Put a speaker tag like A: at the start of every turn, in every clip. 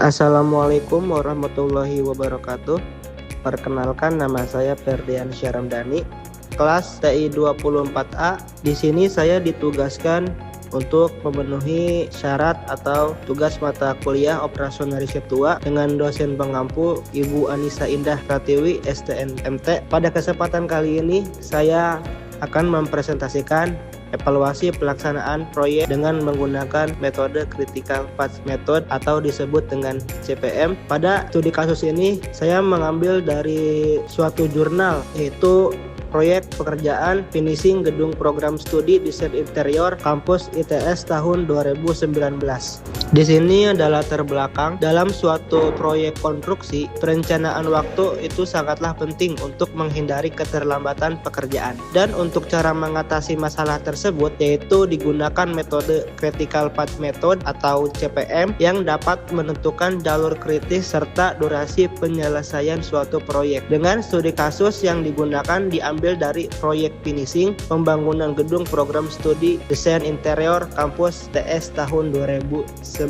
A: Assalamualaikum warahmatullahi wabarakatuh. Perkenalkan, nama saya Ferdian Syahramdani, kelas TI 24A. Di sini saya ditugaskan untuk memenuhi syarat atau tugas mata kuliah operasional riset tua dengan dosen pengampu Ibu Anissa Indah Pratiwi STNMT. Pada kesempatan kali ini saya akan mempresentasikan evaluasi pelaksanaan proyek dengan menggunakan metode Critical Path Method atau disebut dengan CPM. Pada studi kasus ini saya mengambil dari suatu jurnal, yaitu proyek pekerjaan finishing gedung program studi desain interior kampus ITS tahun 2019. Di sini adalah latar belakang dalam suatu proyek konstruksi. Perencanaan waktu itu sangatlah penting untuk menghindari keterlambatan pekerjaan. Dan untuk cara mengatasi masalah tersebut yaitu digunakan metode Critical Path Method atau CPM yang dapat menentukan jalur kritis serta durasi penyelesaian suatu proyek. Dengan studi kasus yang digunakan diambil dari proyek finishing pembangunan gedung program studi desain interior kampus TS tahun 2019.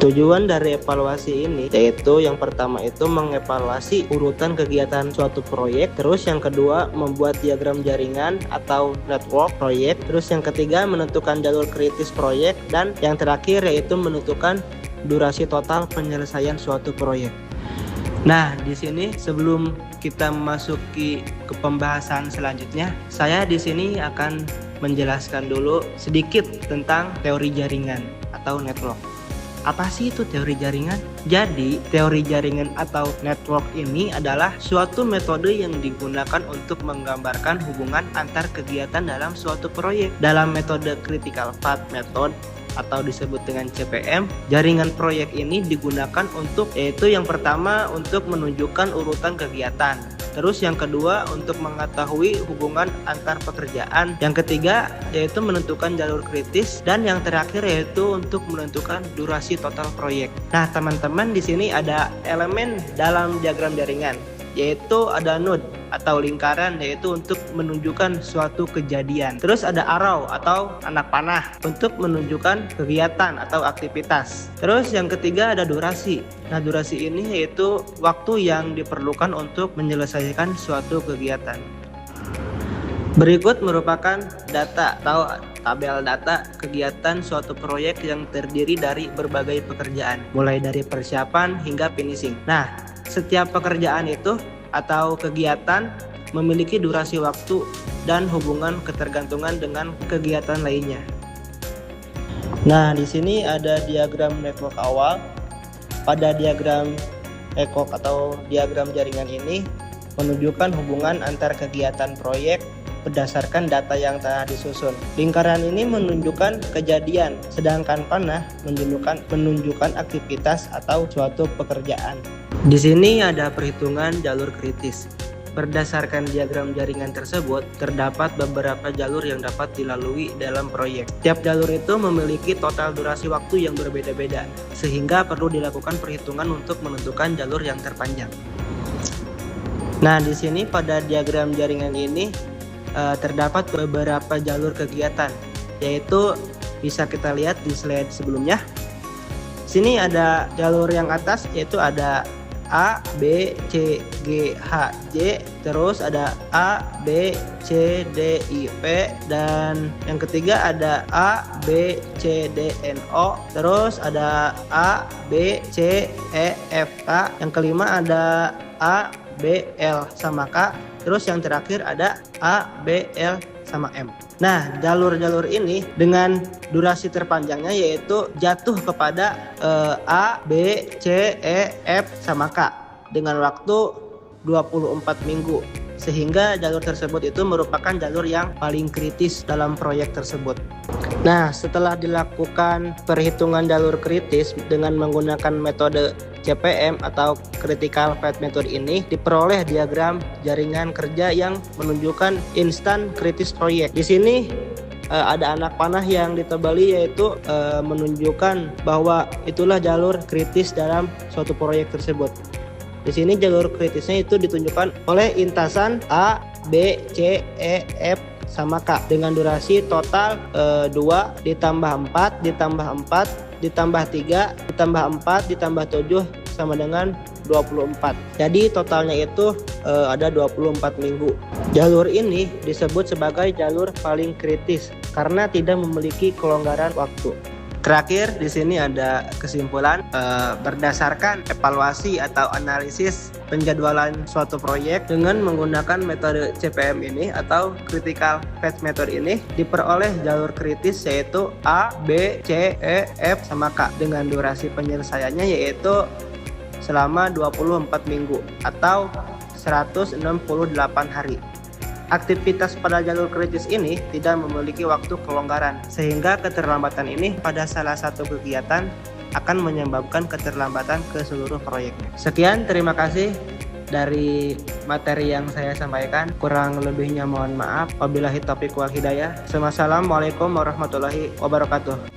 A: Tujuan dari evaluasi ini yaitu yang pertama itu mengevaluasi urutan kegiatan suatu proyek, terus yang kedua membuat diagram jaringan atau network proyek, terus yang ketiga menentukan jalur kritis proyek, dan yang terakhir yaitu menentukan durasi total penyelesaian suatu proyek. Nah, di sini sebelum kita memasuki ke pembahasan selanjutnya, saya di sini akan menjelaskan dulu sedikit tentang teori jaringan atau network. Apa sih itu teori jaringan? Jadi, teori jaringan atau network ini adalah suatu metode yang digunakan untuk menggambarkan hubungan antar kegiatan dalam suatu proyek. Dalam metode Critical Path Method atau disebut dengan CPM, jaringan proyek ini digunakan untuk, yaitu yang pertama untuk menunjukkan urutan kegiatan, terus yang kedua untuk mengetahui hubungan antar pekerjaan, yang ketiga yaitu menentukan jalur kritis, dan yang terakhir yaitu untuk menentukan durasi total proyek. Nah, teman-teman, di sini ada elemen dalam diagram jaringan, yaitu ada node atau lingkaran, yaitu untuk menunjukkan suatu kejadian. Terus ada arrow atau anak panah untuk menunjukkan kegiatan atau aktivitas. Terus yang ketiga ada durasi. Nah, durasi ini yaitu waktu yang diperlukan untuk menyelesaikan suatu kegiatan. Berikut merupakan data atau tabel data kegiatan suatu proyek yang terdiri dari berbagai pekerjaan, mulai dari persiapan hingga finishing. Nah, setiap pekerjaan itu atau kegiatan memiliki durasi waktu dan hubungan ketergantungan dengan kegiatan lainnya. Nah, di sini ada diagram network awal. Pada diagram network atau diagram jaringan ini menunjukkan hubungan antar kegiatan proyek berdasarkan data yang telah disusun. Lingkaran ini menunjukkan kejadian, sedangkan panah menunjukkan aktivitas atau suatu pekerjaan. Di sini ada perhitungan jalur kritis. Berdasarkan diagram jaringan tersebut, terdapat beberapa jalur yang dapat dilalui dalam proyek. Tiap jalur itu memiliki total durasi waktu yang berbeda-beda, sehingga perlu dilakukan perhitungan untuk menentukan jalur yang terpanjang. Nah, di sini pada diagram jaringan ini terdapat beberapa jalur kegiatan, yaitu bisa kita lihat di slide sebelumnya. Sini ada jalur yang atas, yaitu ada A, B, C, G, H, J, terus ada A, B, C, D, I, P, dan yang ketiga ada A, B, C, D, N, O, terus ada A, B, C, E, F, K, yang kelima ada A, B, L sama K, terus yang terakhir ada A, B, L sama M. Nah, jalur-jalur ini dengan durasi terpanjangnya yaitu jatuh kepada A, B, C, E, F sama K dengan waktu 24 minggu. Sehingga jalur tersebut itu merupakan jalur yang paling kritis dalam proyek tersebut. Nah, setelah dilakukan perhitungan jalur kritis dengan menggunakan metode CPM atau Critical Path Method ini, diperoleh diagram jaringan kerja yang menunjukkan instan kritis proyek. Di sini ada anak panah yang ditebali, yaitu menunjukkan bahwa itulah jalur kritis dalam suatu proyek tersebut. Di sini jalur kritisnya itu ditunjukkan oleh intasan A, B, C, E, F sama K dengan durasi total 2 ditambah 4 ditambah 4 ditambah 3, ditambah 4, ditambah 7 sama dengan 24. Jadi totalnya itu ada 24 minggu. Jalur ini disebut sebagai jalur paling kritis karena tidak memiliki kelonggaran waktu. Terakhir di sini ada kesimpulan berdasarkan evaluasi atau analisis penjadwalan suatu proyek dengan menggunakan metode CPM ini atau Critical Path Method ini diperoleh jalur kritis yaitu A, B, C, E, F sama K dengan durasi penyelesaiannya yaitu selama 24 minggu atau 168 hari. Aktivitas pada jalur kritis ini tidak memiliki waktu kelonggaran, sehingga keterlambatan ini pada salah satu kegiatan akan menyebabkan keterlambatan ke seluruh proyeknya. Sekian, terima kasih dari materi yang saya sampaikan. Kurang lebihnya mohon maaf. Wabillahi taufiq wal hidayah. Wassalamualaikum warahmatullahi wabarakatuh.